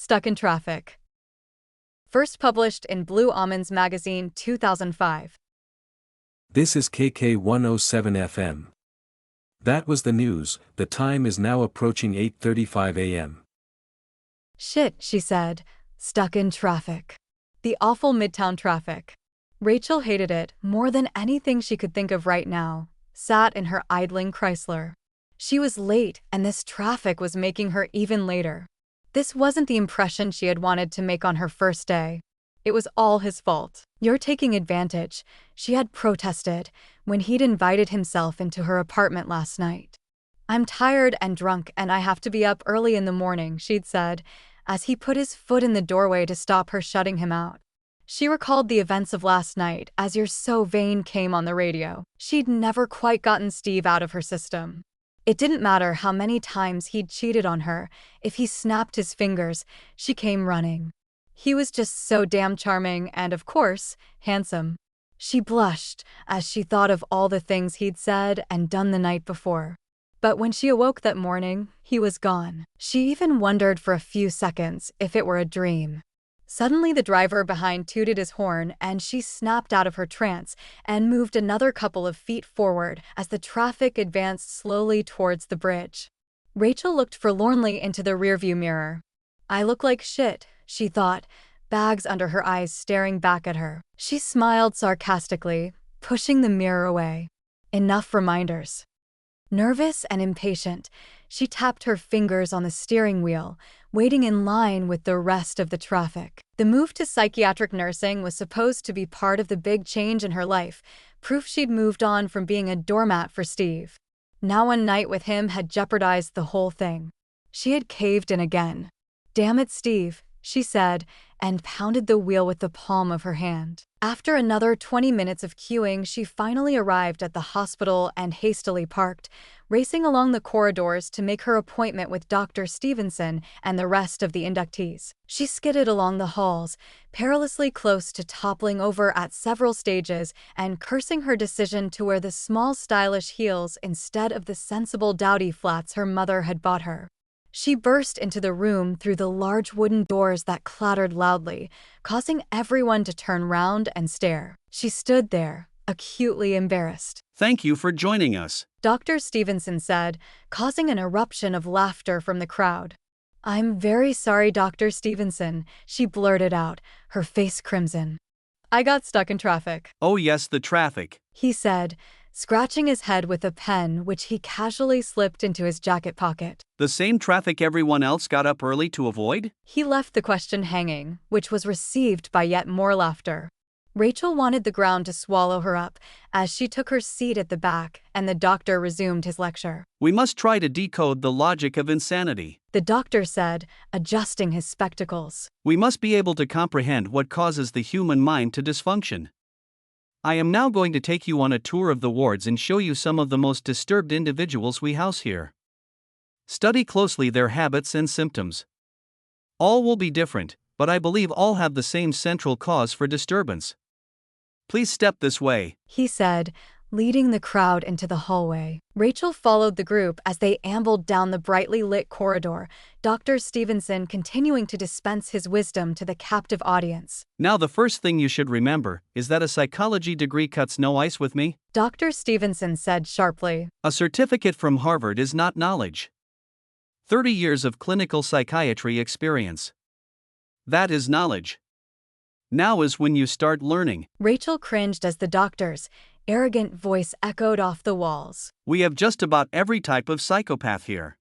Stuck in Traffic. First published in Blue Almonds Magazine 2005. This is KK 107 FM. That was the news. The time is now approaching 8:35 a.m. Shit, she said. Stuck in traffic. The awful midtown traffic. Rachel hated it more than anything she could think of right now, sat in her idling Chrysler. She was late, and this traffic was making her even later. This wasn't the impression she had wanted to make on her first day. It was all his fault. "You're taking advantage," she had protested when he'd invited himself into her apartment last night. "I'm tired and drunk and I have to be up early in the morning," she'd said, as he put his foot in the doorway to stop her shutting him out. She recalled the events of last night as "You're So Vain" came on the radio. She'd never quite gotten Steve out of her system. It didn't matter how many times he'd cheated on her. If he snapped his fingers, she came running. He was just so damn charming and, of course, handsome. She blushed as she thought of all the things he'd said and done the night before. But when she awoke that morning, he was gone. She even wondered for a few seconds if it were a dream. Suddenly the driver behind tooted his horn and she snapped out of her trance and moved another couple of feet forward as the traffic advanced slowly towards the bridge. Rachel looked forlornly into the rearview mirror. "I look like shit," she thought, bags under her eyes staring back at her. She smiled sarcastically, pushing the mirror away. Enough reminders. Nervous and impatient, she tapped her fingers on the steering wheel, waiting in line with the rest of the traffic. The move to psychiatric nursing was supposed to be part of the big change in her life, proof she'd moved on from being a doormat for Steve. Now one night with him had jeopardized the whole thing. She had caved in again. "Damn it, Steve," she said, and pounded the wheel with the palm of her hand. After another 20 minutes of queuing, she finally arrived at the hospital and hastily parked, racing along the corridors to make her appointment with Dr. Stevenson and the rest of the inductees. She skidded along the halls, perilously close to toppling over at several stages and cursing her decision to wear the small stylish heels instead of the sensible dowdy flats her mother had bought her. She burst into the room through the large wooden doors that clattered loudly, causing everyone to turn round and stare. She stood there, acutely embarrassed. "Thank you for joining us," Dr. Stevenson said, causing an eruption of laughter from the crowd. "I'm very sorry, Dr. Stevenson," she blurted out, her face crimson. "I got stuck in traffic." "Oh yes, the traffic," he said, scratching his head with a pen which he casually slipped into his jacket pocket. "The same traffic everyone else got up early to avoid?" He left the question hanging, which was received by yet more laughter. Rachel wanted the ground to swallow her up as she took her seat at the back and the doctor resumed his lecture. "We must try to decode the logic of insanity," the doctor said, adjusting his spectacles. "We must be able to comprehend what causes the human mind to dysfunction. I am now going to take you on a tour of the wards and show you some of the most disturbed individuals we house here. Study closely their habits and symptoms. All will be different, but I believe all have the same central cause for disturbance. Please step this way," he said, leading the crowd into the hallway. Rachel followed the group as they ambled down the brightly lit corridor, Dr. Stevenson continuing to dispense his wisdom to the captive audience. "Now the first thing you should remember is that a psychology degree cuts no ice with me," Dr. Stevenson said sharply. "A certificate from Harvard is not knowledge. 30 years of clinical psychiatry experience. That is knowledge. Now is when you start learning." Rachel cringed as the doctor's arrogant voice echoed off the walls. "We have just about every type of psychopath here.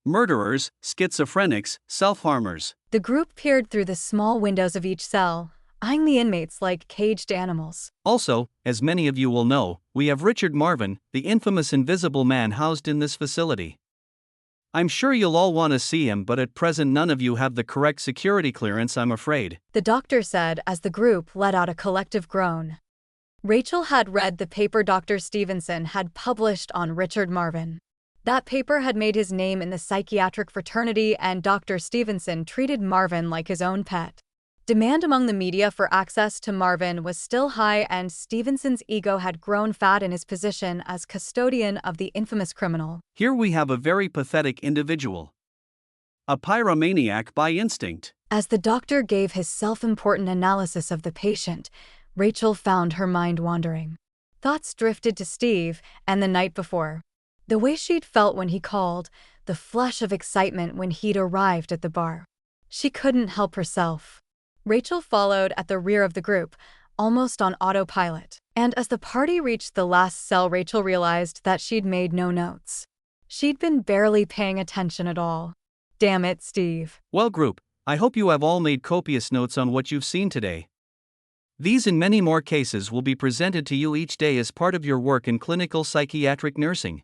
Murderers, schizophrenics, self-harmers." The group peered through the small windows of each cell, eyeing the inmates like caged animals. "Also, as many of you will know, we have Richard Marvin, the infamous Invisible Man housed in this facility. I'm sure you'll all want to see him, but at present none of you have the correct security clearance, I'm afraid," the doctor said as the group let out a collective groan. Rachel had read the paper Dr. Stevenson had published on Richard Marvin. That paper had made his name in the psychiatric fraternity, and Dr. Stevenson treated Marvin like his own pet. Demand among the media for access to Marvin was still high, and Stevenson's ego had grown fat in his position as custodian of the infamous criminal. "Here we have a very pathetic individual. A pyromaniac by instinct. As the doctor gave his self-important analysis of the patient, Rachel found her mind wandering. Thoughts drifted to Steve and the night before. The way she'd felt when he called, the flush of excitement when he'd arrived at the bar. She couldn't help herself. Rachel followed at the rear of the group, almost on autopilot. And as the party reached the last cell, Rachel realized that she'd made no notes. She'd been barely paying attention at all. Damn it, Steve. Well, group, I hope you have all made copious notes on what you've seen today. These and many more cases will be presented to you each day as part of your work in clinical psychiatric nursing.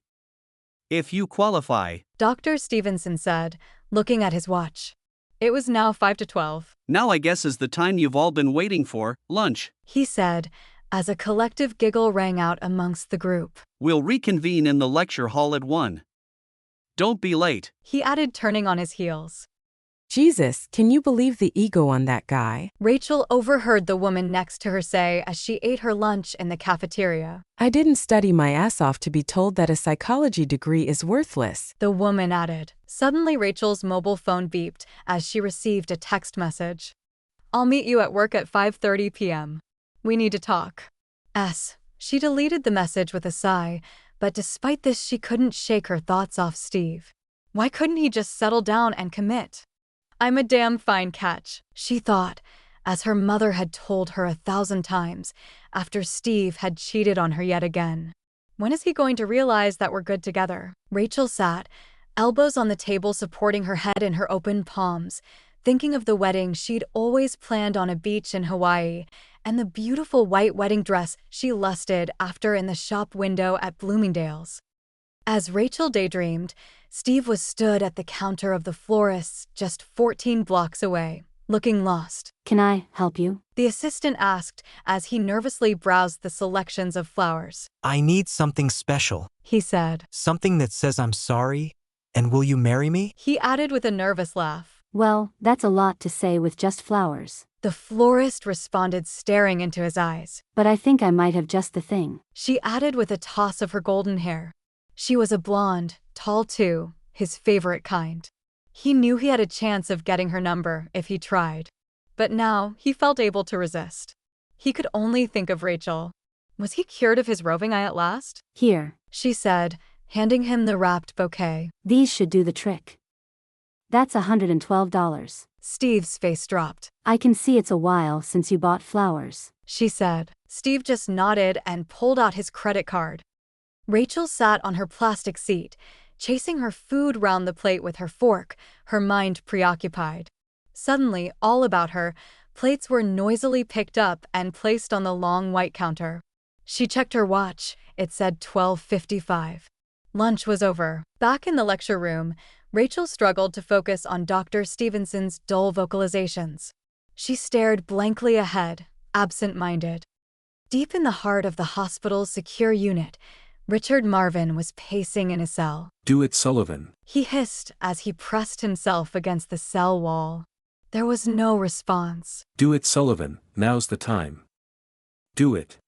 If you qualify, Dr. Stevenson said, looking at his watch. It was now 5 to 12. now I guess is the time you've all been waiting for, lunch. He said, as a collective giggle rang out amongst the group. We'll reconvene in the lecture hall at 1. Don't be late. He added, turning on his heels. Jesus, can you believe the ego on that guy? Rachel overheard the woman next to her say as she ate her lunch in the cafeteria. I didn't study my ass off to be told that a psychology degree is worthless. The woman added. Suddenly Rachel's mobile phone beeped as she received a text message. I'll meet you at work at 5:30 p.m. We need to talk. She deleted the message with a sigh, but despite this she couldn't shake her thoughts off Steve. Why couldn't he just settle down and commit? I'm a damn fine catch, she thought, as her mother had told her 1,000 times, after Steve had cheated on her yet again. When is he going to realize that we're good together? Rachel sat, elbows on the table supporting her head in her open palms, thinking of the wedding she'd always planned on a beach in Hawaii, and the beautiful white wedding dress she lusted after in the shop window at Bloomingdale's. As Rachel daydreamed, Steve was stood at the counter of the florist's just 14 blocks away, looking lost. Can I help you? The assistant asked as he nervously browsed the selections of flowers. I need something special. He said. Something that says I'm sorry, and will you marry me? He added with a nervous laugh. Well, that's a lot to say with just flowers. The florist responded, staring into his eyes. But I think I might have just the thing. She added with a toss of her golden hair. She was a blonde, tall too, his favorite kind. He knew he had a chance of getting her number if he tried. But now he felt able to resist. He could only think of Rachel. Was he cured of his roving eye at last? Here. She said, handing him the wrapped bouquet. These should do the trick. That's $112. Steve's face dropped. I can see it's a while since you bought flowers. She said. Steve just nodded and pulled out his credit card. Rachel sat on her plastic seat, chasing her food round the plate with her fork, her mind preoccupied. Suddenly, all about her, plates were noisily picked up and placed on the long white counter. She checked her watch. It said 12:55. Lunch was over. Back in the lecture room, Rachel struggled to focus on Dr. Stevenson's dull vocalizations. She stared blankly ahead, absent-minded. Deep in the heart of the hospital's secure unit, Richard Marvin was pacing in his cell. Do it, Sullivan. He hissed as he pressed himself against the cell wall. There was no response. Do it, Sullivan, now's the time. Do it.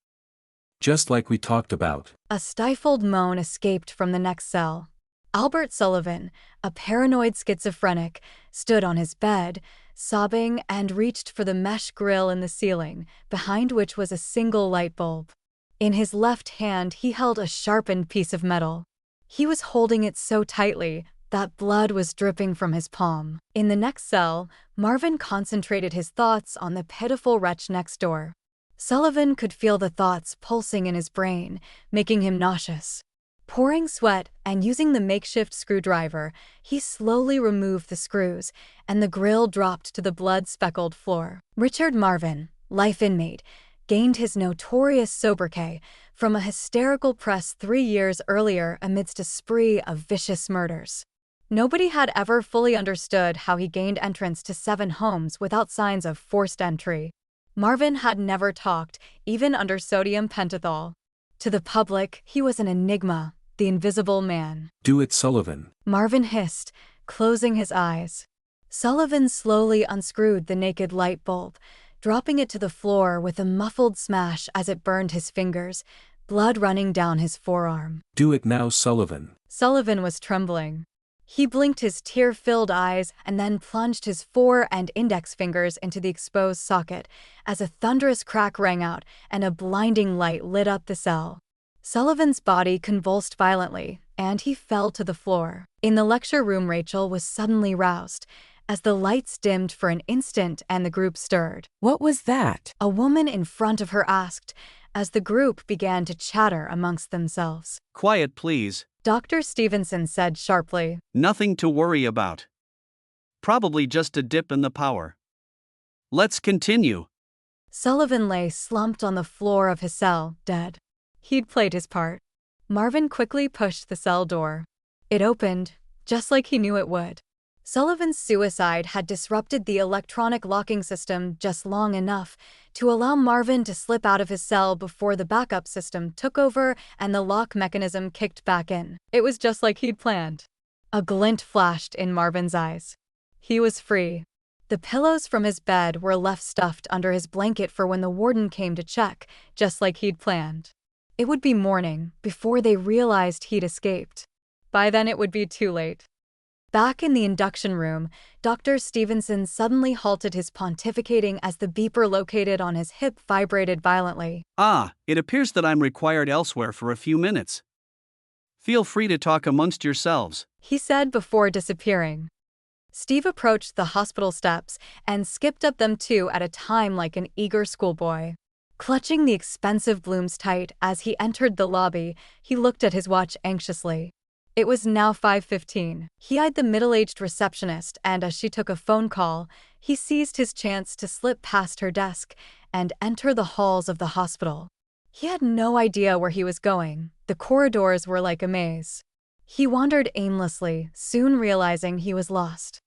Just like we talked about. A stifled moan escaped from the next cell. Albert Sullivan, a paranoid schizophrenic, stood on his bed, sobbing, and reached for the mesh grill in the ceiling, behind which was a single light bulb. In his left hand he held a sharpened piece of metal. He was holding it so tightly that blood was dripping from his palm. In the next cell, Marvin concentrated his thoughts on the pitiful wretch next door. Sullivan could feel the thoughts pulsing in his brain, making him nauseous. Pouring sweat and using the makeshift screwdriver, he slowly removed the screws, and the grill dropped to the blood-speckled floor. Richard Marvin, life inmate, gained his notorious sobriquet from a hysterical press 3 years earlier amidst a spree of vicious murders. Nobody had ever fully understood how he gained entrance to 7 homes without signs of forced entry. Marvin had never talked, even under sodium pentothal. To the public, he was an enigma, the invisible man. Do it, Sullivan. Marvin hissed, closing his eyes. Sullivan slowly unscrewed the naked light bulb, dropping it to the floor with a muffled smash as it burned his fingers, blood running down his forearm. Do it now, Sullivan. Sullivan was trembling. He blinked his tear-filled eyes and then plunged his fore and index fingers into the exposed socket as a thunderous crack rang out and a blinding light lit up the cell. Sullivan's body convulsed violently, and he fell to the floor. In the lecture room, Rachel was suddenly roused as the lights dimmed for an instant and the group stirred. What was that? A woman in front of her asked, as the group began to chatter amongst themselves. Quiet, please. Dr. Stevenson said sharply. Nothing to worry about. Probably just a dip in the power. Let's continue. Sullivan lay slumped on the floor of his cell, dead. He'd played his part. Marvin quickly pushed the cell door. It opened, just like he knew it would. Sullivan's suicide had disrupted the electronic locking system just long enough to allow Marvin to slip out of his cell before the backup system took over and the lock mechanism kicked back in. It was just like he'd planned. A glint flashed in Marvin's eyes. He was free. The pillows from his bed were left stuffed under his blanket for when the warden came to check, just like he'd planned. It would be morning before they realized he'd escaped. By then it would be too late. Back in the induction room, Dr. Stevenson suddenly halted his pontificating as the beeper located on his hip vibrated violently. It appears that I'm required elsewhere for a few minutes. Feel free to talk amongst yourselves, he said before disappearing. Steve approached the hospital steps and skipped up them two at a time like an eager schoolboy. Clutching the expensive blooms tight as he entered the lobby, he looked at his watch anxiously. It was now 5:15. He eyed the middle-aged receptionist, and as she took a phone call, he seized his chance to slip past her desk and enter the halls of the hospital. He had no idea where he was going. The corridors were like a maze. He wandered aimlessly, soon realizing he was lost.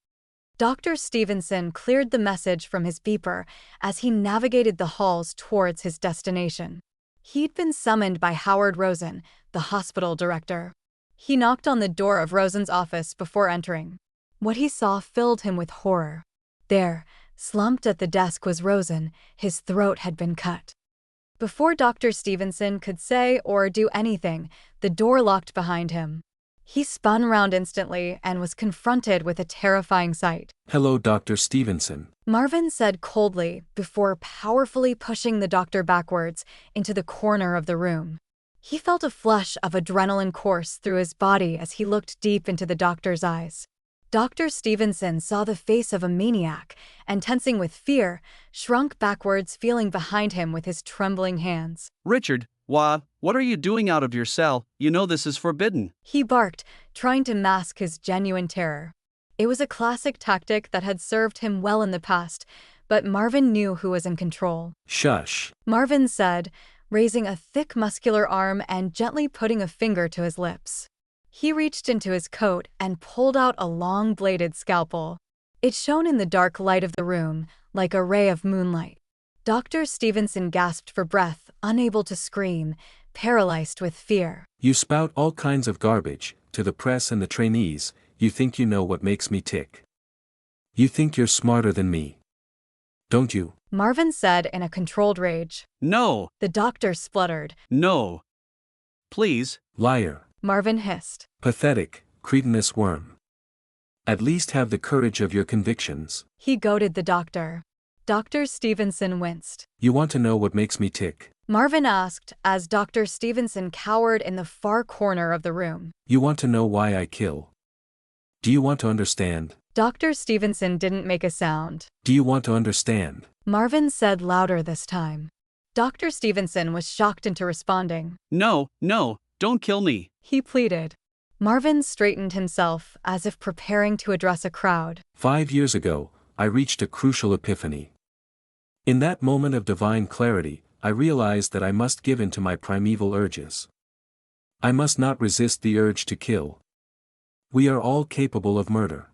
Dr. Stevenson cleared the message from his beeper as he navigated the halls towards his destination. He'd been summoned by Howard Rosen, the hospital director. He knocked on the door of Rosen's office before entering. What he saw filled him with horror. There, slumped at the desk, was Rosen. His throat had been cut. Before Dr. Stevenson could say or do anything, the door locked behind him. He spun round instantly and was confronted with a terrifying sight. Hello, Dr. Stevenson. Marvin said coldly before powerfully pushing the doctor backwards into the corner of the room. He felt a flush of adrenaline course through his body as he looked deep into the doctor's eyes. Dr. Stevenson saw the face of a maniac and, tensing with fear, shrunk backwards, feeling behind him with his trembling hands. Richard, what are you doing out of your cell? You know this is forbidden. He barked, trying to mask his genuine terror. It was a classic tactic that had served him well in the past, but Marvin knew who was in control. Shush. Marvin said, raising a thick muscular arm and gently putting a finger to his lips. He reached into his coat and pulled out a long-bladed scalpel. It shone in the dark light of the room, like a ray of moonlight. Dr. Stevenson gasped for breath, unable to scream, paralyzed with fear. You spout all kinds of garbage, to the press and the trainees. You think you know what makes me tick. You think you're smarter than me. Don't you? Marvin said in a controlled rage. No. The doctor spluttered. No. Please. Liar. Marvin hissed. Pathetic, cretinous worm. At least have the courage of your convictions. He goaded the doctor. Dr. Stevenson winced. You want to know what makes me tick? Marvin asked as Dr. Stevenson cowered in the far corner of the room. You want to know why I kill? Do you want to understand? Dr. Stevenson didn't make a sound. Do you want to understand? Marvin said louder this time. Dr. Stevenson was shocked into responding. No, don't kill me. He pleaded. Marvin straightened himself as if preparing to address a crowd. 5 years ago, I reached a crucial epiphany. In that moment of divine clarity, I realized that I must give in to my primeval urges. I must not resist the urge to kill. We are all capable of murder.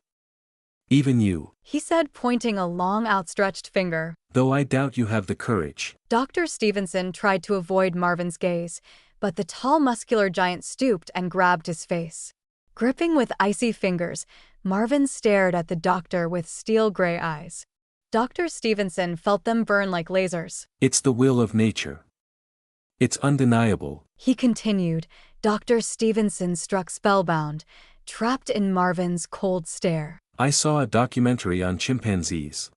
Even you. He said, pointing a long outstretched finger. Though I doubt you have the courage. Dr. Stevenson tried to avoid Marvin's gaze, but the tall muscular giant stooped and grabbed his face. Gripping with icy fingers, Marvin stared at the doctor with steel-gray eyes. Dr. Stevenson felt them burn like lasers. It's the will of nature. It's undeniable. He continued. Dr. Stevenson struck spellbound, trapped in Marvin's cold stare. I saw a documentary on chimpanzees.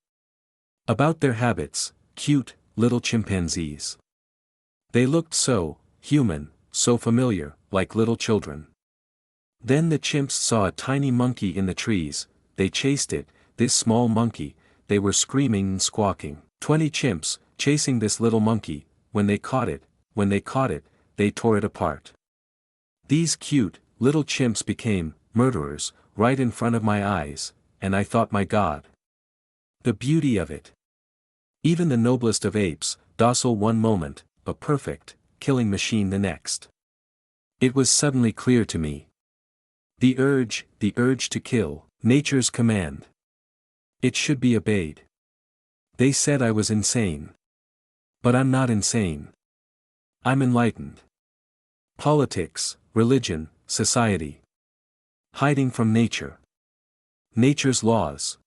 About their habits, cute, little chimpanzees. They looked so human, so familiar, like little children. Then the chimps saw a tiny monkey in the trees, they chased it, this small monkey, they were screaming and squawking. 20 chimps, chasing this little monkey, when they caught it, they tore it apart. These cute, little chimps became murderers, right in front of my eyes, and I thought, my God. The beauty of it. Even the noblest of apes, docile one moment, a perfect, killing machine the next. It was suddenly clear to me. The urge to kill, nature's command. It should be obeyed. They said I was insane. But I'm not insane. I'm enlightened. Politics, religion, society. Hiding from nature. Nature's laws.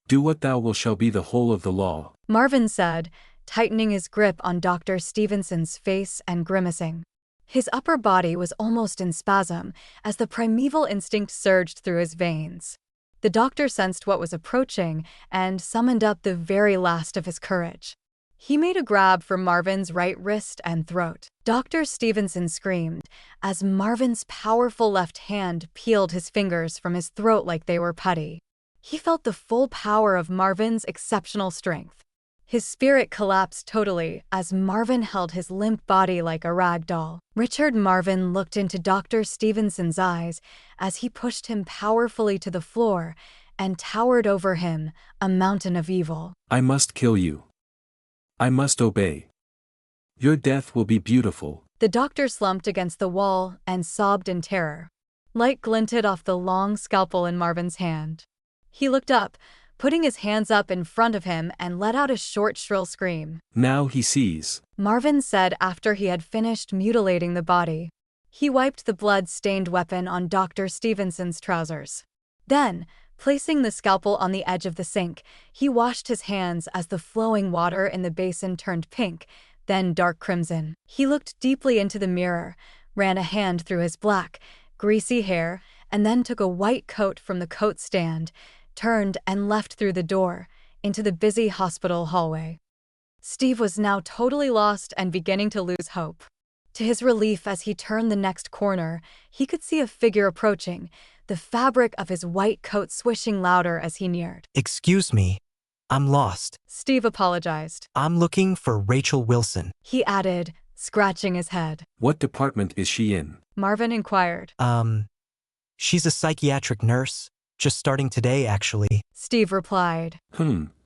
Do what thou wilt shall be the whole of the law. Marvin said, tightening his grip on Dr. Stevenson's face and grimacing. His upper body was almost in spasm as the primeval instinct surged through his veins. The doctor sensed what was approaching and summoned up the very last of his courage. He made a grab for Marvin's right wrist and throat. Dr. Stevenson screamed as Marvin's powerful left hand peeled his fingers from his throat like they were putty. He felt the full power of Marvin's exceptional strength. His spirit collapsed totally as Marvin held his limp body like a rag doll. Richard Marvin looked into Dr. Stevenson's eyes as he pushed him powerfully to the floor and towered over him, a mountain of evil. I must kill you. I must obey. Your death will be beautiful. The doctor slumped against the wall and sobbed in terror. Light glinted off the long scalpel in Marvin's hand. He looked up, putting his hands up in front of him, and let out a short, shrill scream. Now he sees, Marvin said after he had finished mutilating the body. He wiped the blood-stained weapon on Dr. Stevenson's trousers. Then, placing the scalpel on the edge of the sink, he washed his hands as the flowing water in the basin turned pink, then dark crimson. He looked deeply into the mirror, ran a hand through his black, greasy hair, and then took a white coat from the coat stand, turned and left through the door, into the busy hospital hallway. Steve was now totally lost and beginning to lose hope. To his relief, as he turned the next corner, he could see a figure approaching, the fabric of his white coat swishing louder as he neared. Excuse me. I'm lost. Steve apologized. I'm looking for Rachel Wilson. He added, scratching his head. what department is she in? Marvin inquired. She's a psychiatric nurse. Just starting today, actually. Steve replied.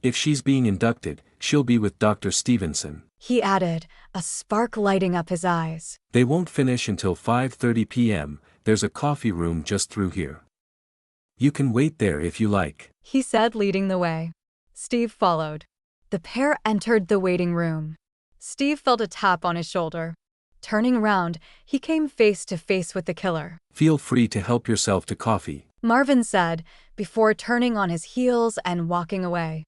If she's being inducted, she'll be with Dr. Stevenson. He added, a spark lighting up his eyes. They won't finish until 5:30 p.m., there's a coffee room just through here. You can wait there if you like. He said, leading the way. Steve followed. The pair entered the waiting room. Steve felt a tap on his shoulder. Turning around, he came face to face with the killer. Feel free to help yourself to coffee, Marvin said, before turning on his heels and walking away.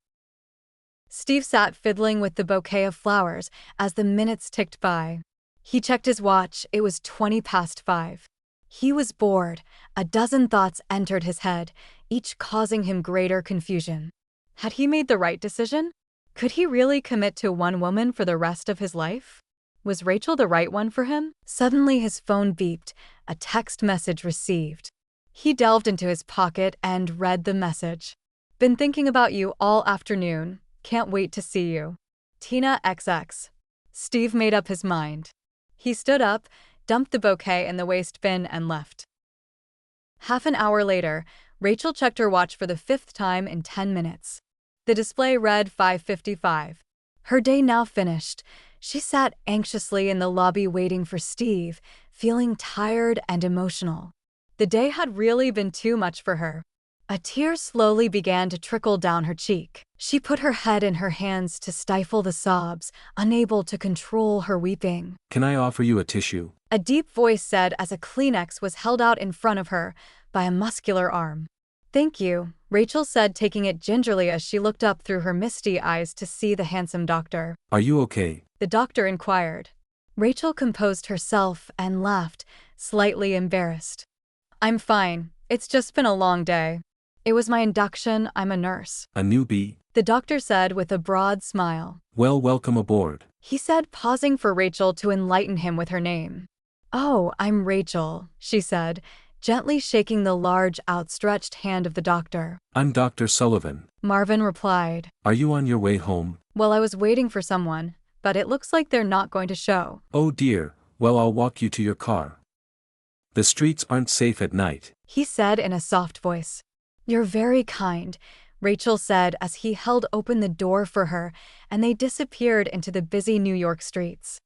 Steve sat fiddling with the bouquet of flowers as the minutes ticked by. He checked his watch, it was 5:20. He was bored, a dozen thoughts entered his head, each causing him greater confusion. Had he made the right decision? Could he really commit to one woman for the rest of his life? Was Rachel the right one for him? Suddenly his phone beeped, a text message received. He delved into his pocket and read the message. Been thinking about you all afternoon. Can't wait to see you. Tina XX. Steve made up his mind. He stood up, dumped the bouquet in the waste bin, and left. Half an hour later, Rachel checked her watch for the 5th time in 10 minutes. The display read 5:55. Her day now finished. She sat anxiously in the lobby waiting for Steve, feeling tired and emotional. The day had really been too much for her. A tear slowly began to trickle down her cheek. She put her head in her hands to stifle the sobs, unable to control her weeping. Can I offer you a tissue? A deep voice said as a Kleenex was held out in front of her by a muscular arm. Thank you, Rachel said, taking it gingerly as she looked up through her misty eyes to see the handsome doctor. Are you okay? The doctor inquired. Rachel composed herself and laughed, slightly embarrassed. I'm fine, It's just been a long day. It was my induction, I'm a nurse. A newbie? The doctor said with a broad smile. Well, welcome aboard. He said, pausing for Rachel to enlighten him with her name. Oh, I'm Rachel, she said, gently shaking the large, outstretched hand of the doctor. I'm Dr. Sullivan. Marvin replied. Are you on your way home? Well, I was waiting for someone, but it looks like they're not going to show. Oh dear, well, I'll walk you to your car. The streets aren't safe at night. He said in a soft voice. You're very kind, Rachel said as he held open the door for her, and they disappeared into the busy New York streets.